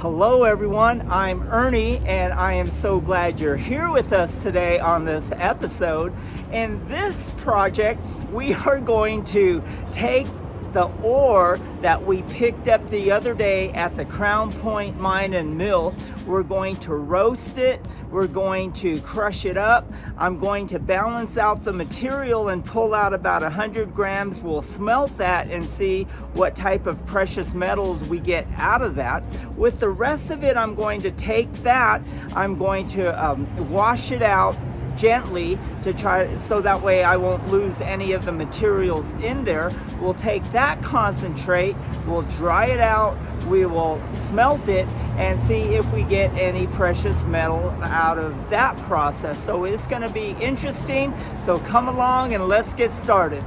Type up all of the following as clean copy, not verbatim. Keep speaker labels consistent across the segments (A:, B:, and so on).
A: Hello everyone, I'm Ernie and I am so glad you're here with us today on this episode. In this project, we are going to take the ore that we picked up the other day at the Crown Point Mine and Mill. We're going to roast it, we're going to crush it up, I'm going to balance out the material and pull out about 100 grams. We'll smelt that and see what type of precious metals we get out of that. With the rest of it, I'm going to take that, I'm going to wash it out gently to try so that way I won't lose any of the materials in there. We'll take that concentrate, we'll dry it out, we will smelt it and see if we get any precious metal out of that process. So it's going to be interesting, so come along and let's get started.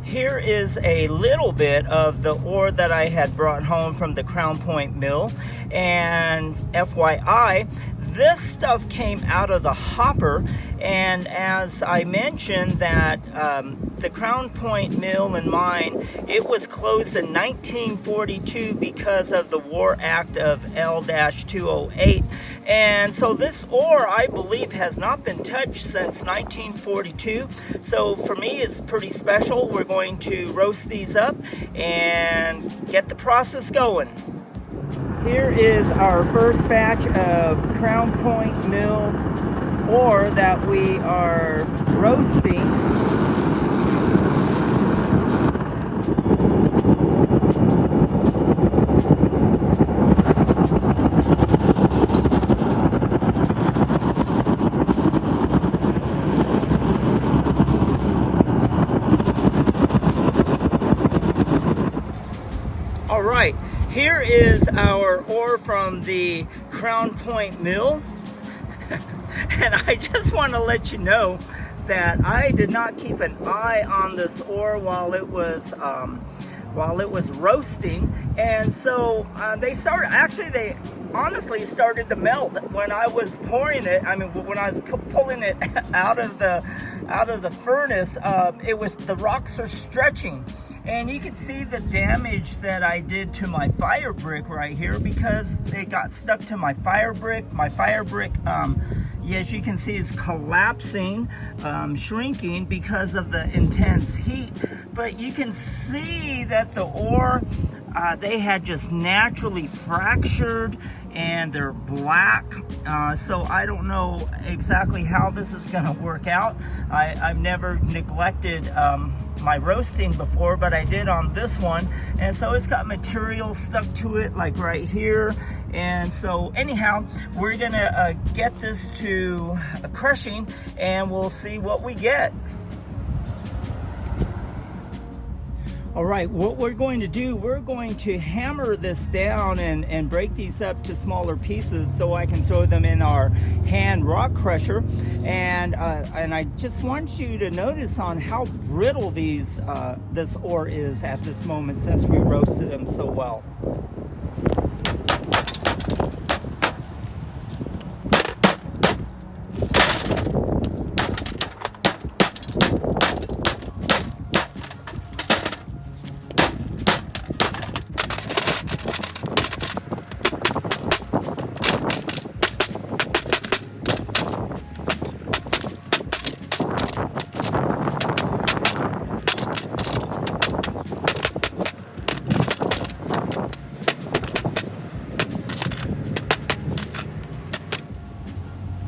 A: Here is a little bit of the ore that I had brought home from the Crown Point Mill, and FYI, this stuff came out of the hopper. And as I mentioned that the Crown Point Mill and Mine, it was closed in 1942 because of the War Act of L-208. And so this ore, I believe, has not been touched since 1942. So for me, it's pretty special. We're going to roast these up and get the process going. Here is our first batch of Crown Point Mill ore that we are roasting. All right, here is our ore from the Crown Point Mill. And I just want to let you know that I did not keep an eye on this ore while it was roasting, and so they honestly started to melt when I was pouring it. I mean, when I was pulling it out of the furnace, the rocks are stretching. And you can see the damage that I did to my fire brick right here because they got stuck to my fire brick. My fire brick, as you can see, is collapsing, shrinking because of the intense heat. But you can see that the ore, they had just naturally fractured and they're black. So I don't know exactly how this is going to work out. I've never neglected my roasting before, but I did on this one, and so it's got material stuck to it like right here. And so anyhow, we're gonna get this to crushing and we'll see what we get. All right, what we're going to do, we're going to hammer this down and break these up to smaller pieces so I can throw them in our hand rock crusher. And I just want you to notice on how brittle this ore is at this moment since we roasted them so well.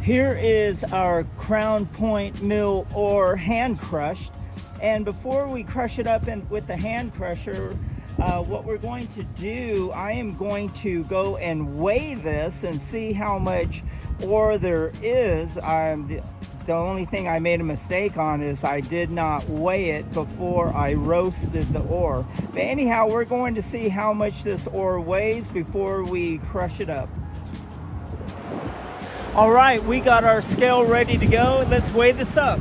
A: Here is our Crown Point Mill ore hand crushed, and before we crush it up with the hand crusher, what we're going to do, I am going to go and weigh this and see how much ore there is. The only thing I made a mistake on is I did not weigh it before I roasted the ore. But anyhow, we're going to see how much this ore weighs before we crush it up. All right, we got our scale ready to go. Let's weigh this up.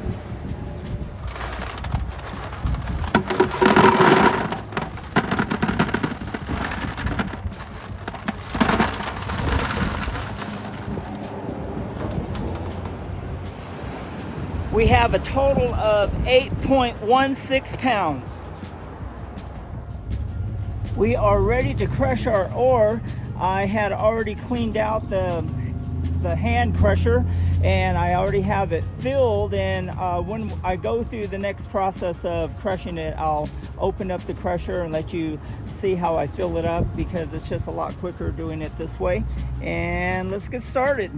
A: We have a total of 8.16 pounds. We are ready to crush our ore. I had already cleaned out the hand crusher, and I already have it filled. And when I go through the next process of crushing it, I'll open up the crusher and let you see how I fill it up, because it's just a lot quicker doing it this way. And let's get started.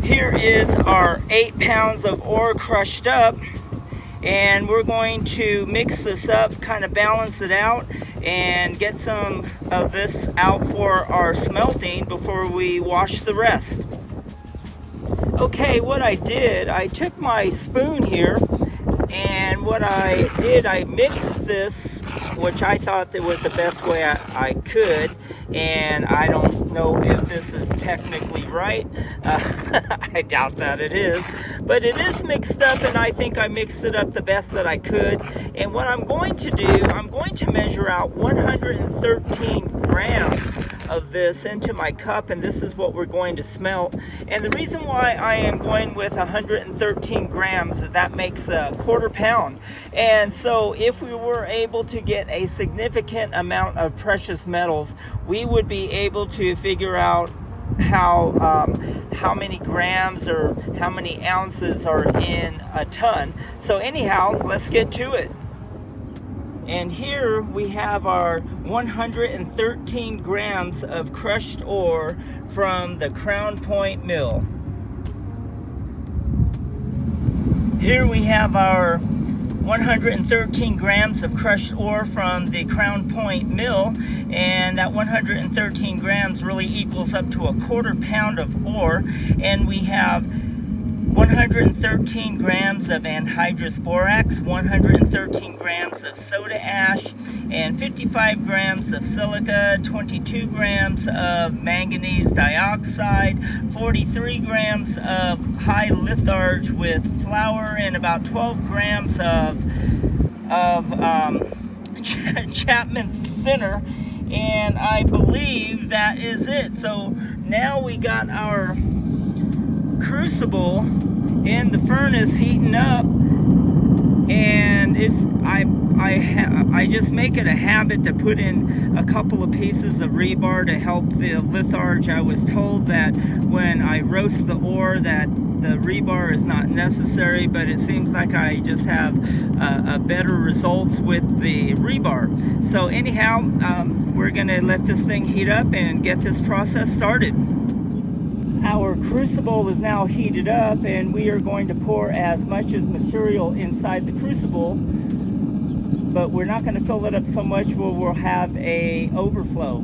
A: Here is our 8 pounds of ore crushed up, and we're going to mix this up, kind of balance it out, and get some of this out for our smelting before we wash the rest. Okay, what I did, I took my spoon here, and what I did, I mixed this, which I thought that was the best way I could, and I don't know if this is technically right. I doubt that it is, but it is mixed up, and I think I mixed it up the best that I could. And what I'm going to do, I'm going to measure out 113 grams of this into my cup, and this is what we're going to smelt. And the reason why I am going with 113 grams, that makes a quarter pound. And so if we were able to get a significant amount of precious metals, we would be able to figure out how many grams or how many ounces are in a ton. So anyhow, let's get to it. And here we have our 113 grams of crushed ore from the Crown Point Mill. Here we have our 113 grams of crushed ore from the Crown Point Mill, and that 113 grams really equals up to a quarter pound of ore. And we have 113 grams of anhydrous borax, 113 grams of soda ash, and 55 grams of silica, 22 grams of manganese dioxide, 43 grams of high litharge with flour, and about 12 grams of Chapman's thinner. And I believe that is it. So now we got our crucible in the furnace heating up, and I just make it a habit to put in a couple of pieces of rebar to help the litharge. I was told that when I roast the ore that the rebar is not necessary, but it seems like I just have a better results with the rebar. So anyhow, we're gonna let this thing heat up and get this process started. Our crucible is now heated up, and we are going to pour as much as material inside the crucible, but we're not going to fill it up so much where we'll have a overflow.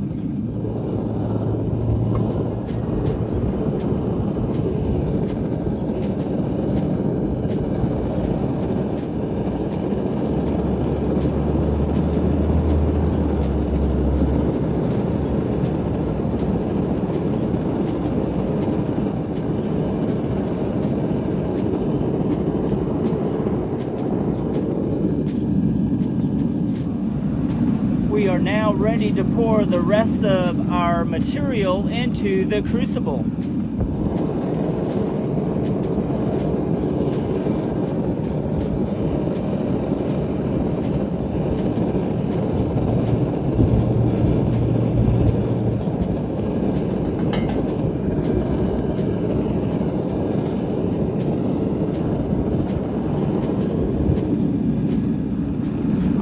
A: We are now ready to pour the rest of our material into the crucible.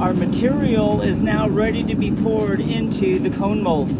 A: Our material is now ready to be poured into the cone mold.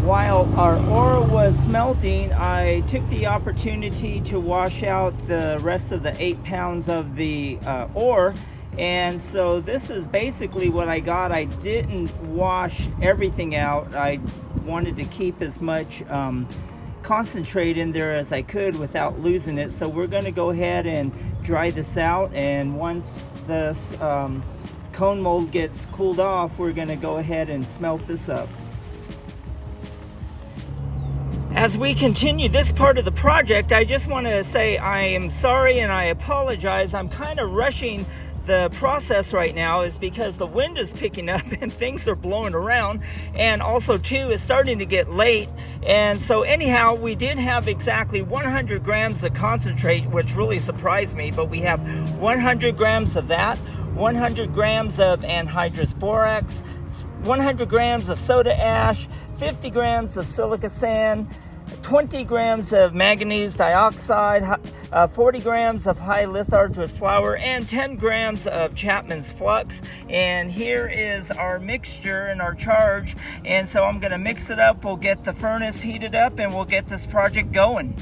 A: While our ore was smelting, I took the opportunity to wash out the rest of the 8 pounds of the ore. And so this is basically what I got. I didn't wash everything out. I wanted to keep as much concentrate in there as I could without losing it. So we're going to go ahead and dry this out, and once this cone mold gets cooled off, we're going to go ahead and smelt this up. As we continue this part of the project, I just want to say I am sorry and I apologize. I'm kind of rushing the process right now, is because the wind is picking up and things are blowing around, and also too it's starting to get late. And so anyhow, we did have exactly 100 grams of concentrate, which really surprised me, but we have 100 grams of that, 100 grams of anhydrous borax, 100 grams of soda ash, 50 grams of silica sand, 20 grams of manganese dioxide, 40 grams of high litharge with flour, and 10 grams of Chapman's flux. And here is our mixture and our charge. And so I'm going to mix it up. We'll get the furnace heated up and we'll get this project going.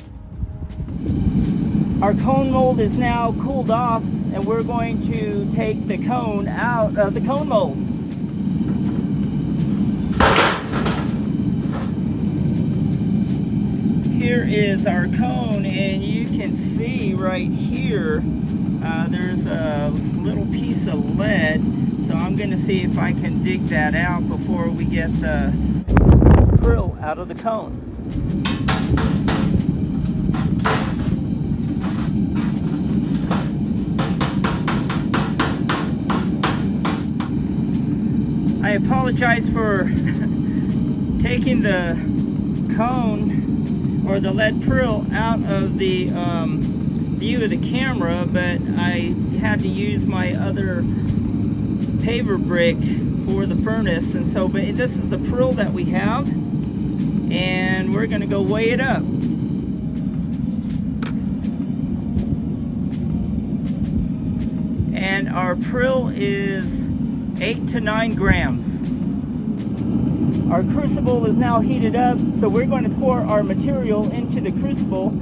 A: Our cone mold is now cooled off, and we're going to take the cone out of the cone mold. Here is our cone, and you can see right here there's a little piece of lead, so I'm going to see if I can dig that out before we get the prill out of the cone. I apologize for taking the cone or the lead prill out of the view of the camera, but I had to use my other paver brick for the furnace. And so, but this is the prill that we have, and we're going to go weigh it up. And our prill is 8 to 9 grams. Our crucible is now heated up, so we're going to pour our material into the crucible.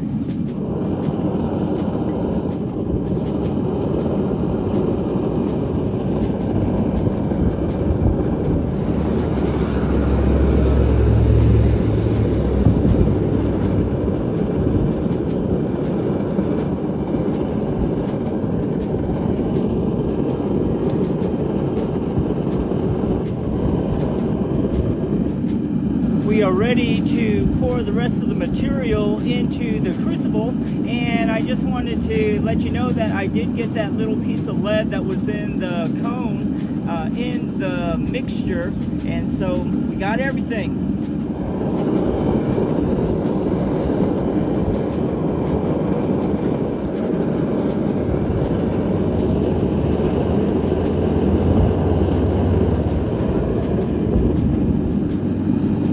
A: We are ready to pour the rest of the material into the crucible, and I just wanted to let you know that I did get that little piece of lead that was in the cone in the mixture, and so we got everything.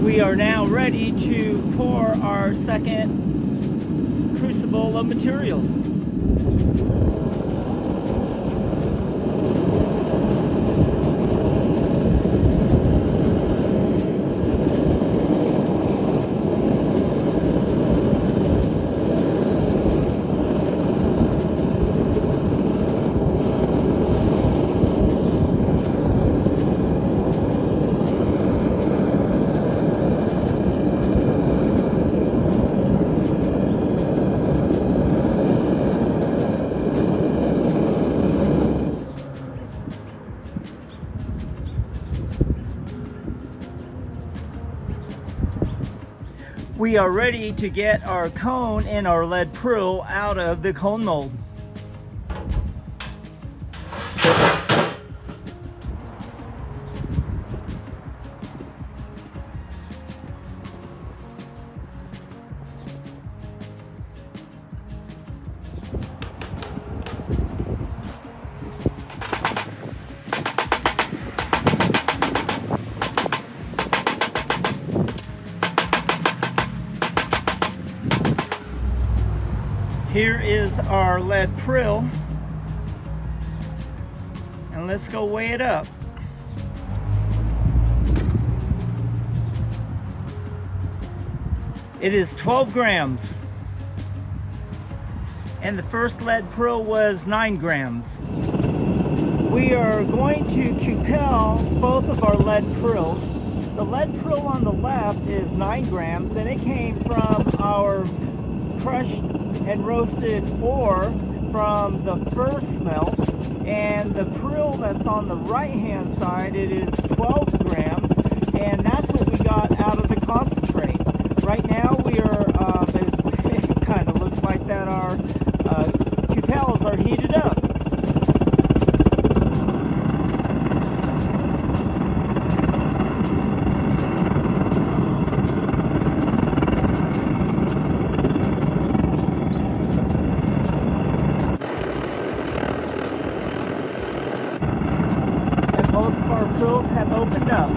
A: We are now ready to pour our second crucible of materials. We are ready to get our cone and our lead prill out of the cone mold. Here is our lead prill, and let's go weigh it up. It is 12 grams, and the first lead prill was 9 grams. We are going to Cupel both of our lead prills. The lead prill on the left is 9 grams, and it came from our crushed and roasted ore from the first smelt, and the prill that's on the right hand side, it is 12 grams, and that's what we got out of the concentrate. Right now we are, it kind of looks like that our cupels are heated up. Both of our prills have opened up.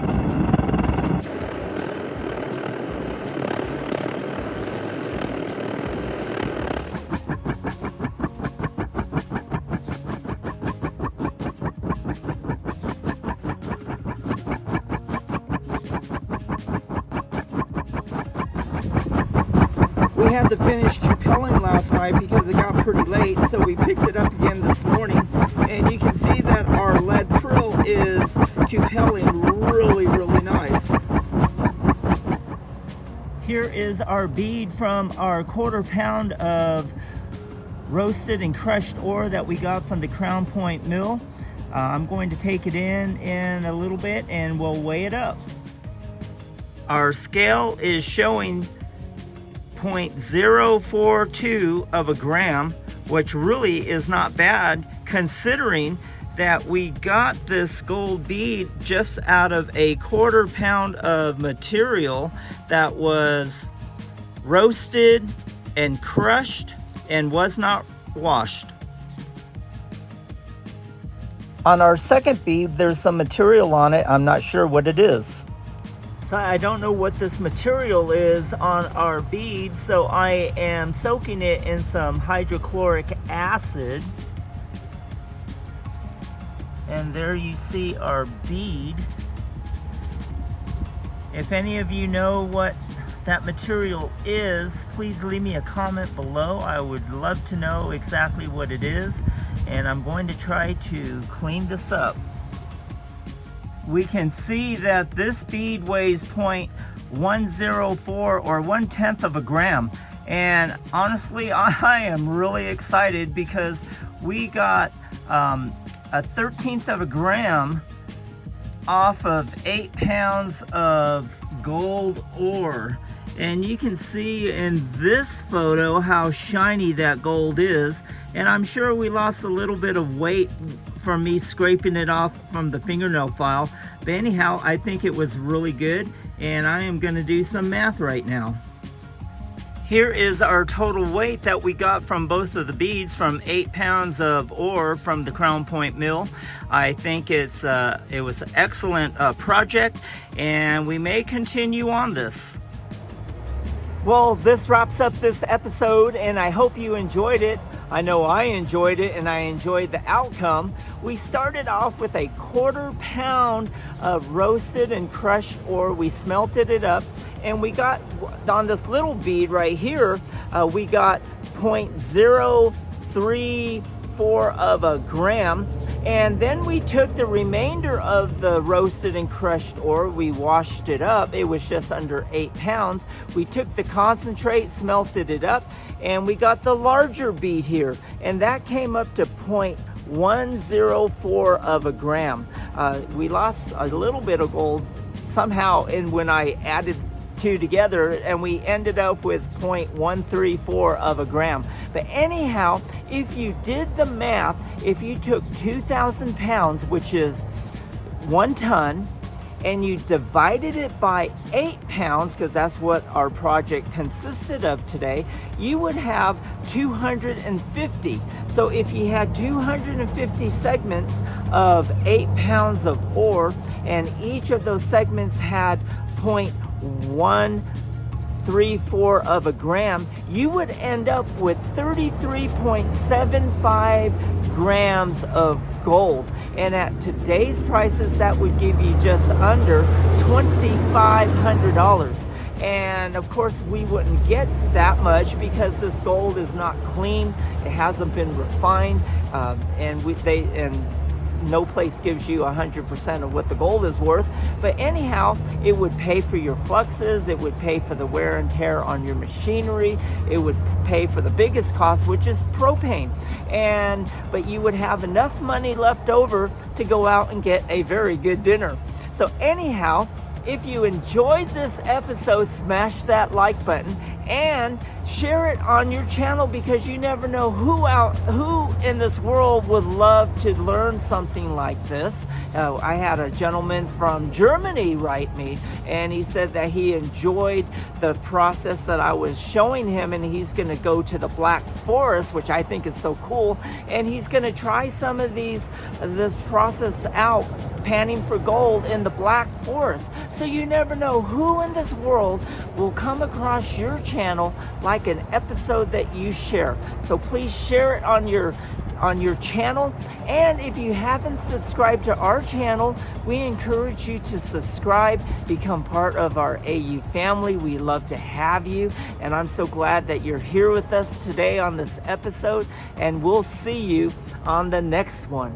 A: We had to finish Cupeling last night because it got pretty late, so we picked it up again this morning, and you can see that our lead prill is Cupeling really nice. Here is our bead from our 1/4 pound of roasted and crushed ore that we got from the Crown Point mill. I'm going to take it in a little bit and we'll weigh it up. Our scale is showing 0.042 of a gram, which really is not bad considering that we got this gold bead just out of a 1/4 pound of material that was roasted and crushed and was not washed. On our second bead, there's some material on it. I'm not sure what it is. So I don't know what this material is on our bead, so I am soaking it in some hydrochloric acid. And there you see our bead. If any of you know what that material is, please leave me a comment below. I would love to know exactly what it is, and I'm going to try to clean this up. We can see that this bead weighs 0.104 or 1/10 of a gram. And honestly, I am really excited because we got a 1/13 of a gram off of 8 pounds of gold ore. And you can see in this photo how shiny that gold is. And I'm sure we lost a little bit of weight from me scraping it off from the fingernail file. But anyhow, I think it was really good. And I am gonna do some math right now. Here is our total weight that we got from both of the beads from 8 pounds of ore from the Crown Point mill. I think it was an excellent project, and we may continue on this. Well, this wraps up this episode, and I hope you enjoyed it. I know I enjoyed it, and I enjoyed the outcome. We started off with a 1/4 pound of roasted and crushed ore. We smelted it up, and we got, on this little bead right here, we got 0.034 of a gram. And then we took the remainder of the roasted and crushed ore, we washed it up. It was just under 8 pounds. We took the concentrate, smelted it up, and we got the larger bead here. And that came up to 0.104 of a gram. We lost a little bit of gold somehow when I added two together, and we ended up with 0.134 of a gram. But anyhow, if you did the math, if you took 2,000 pounds, which is 1 ton, and you divided it by 8 pounds, because that's what our project consisted of today, you would have 250. So if you had 250 segments of 8 pounds of ore, and each of those segments had 0.134 of a gram, you would end up with 33.75 grams of gold. And at today's prices, that would give you just under $2,500. And of course, we wouldn't get that much because this gold is not clean. It hasn't been refined, and no place gives you 100% of what the gold is worth. But anyhow, it would pay for your fluxes, it would pay for the wear and tear on your machinery, it would pay for the biggest cost, which is propane. But you would have enough money left over to go out and get a very good dinner. So anyhow, if you enjoyed this episode, smash that like button and share it on your channel, because you never know who in this world would love to learn something like this. I had a gentleman from Germany write me, and he said that he enjoyed the process that I was showing him, and he's going to go to the Black Forest, which I think is so cool, and he's going to try some of this process out, panning for gold in the Black Forest. So you never know who in this world will come across your channel like an episode that you share. So please share it on your channel. And if you haven't subscribed to our channel, we encourage you to subscribe, become part of our AU family. We love to have you, and I'm so glad that you're here with us today on this episode, and we'll see you on the next one.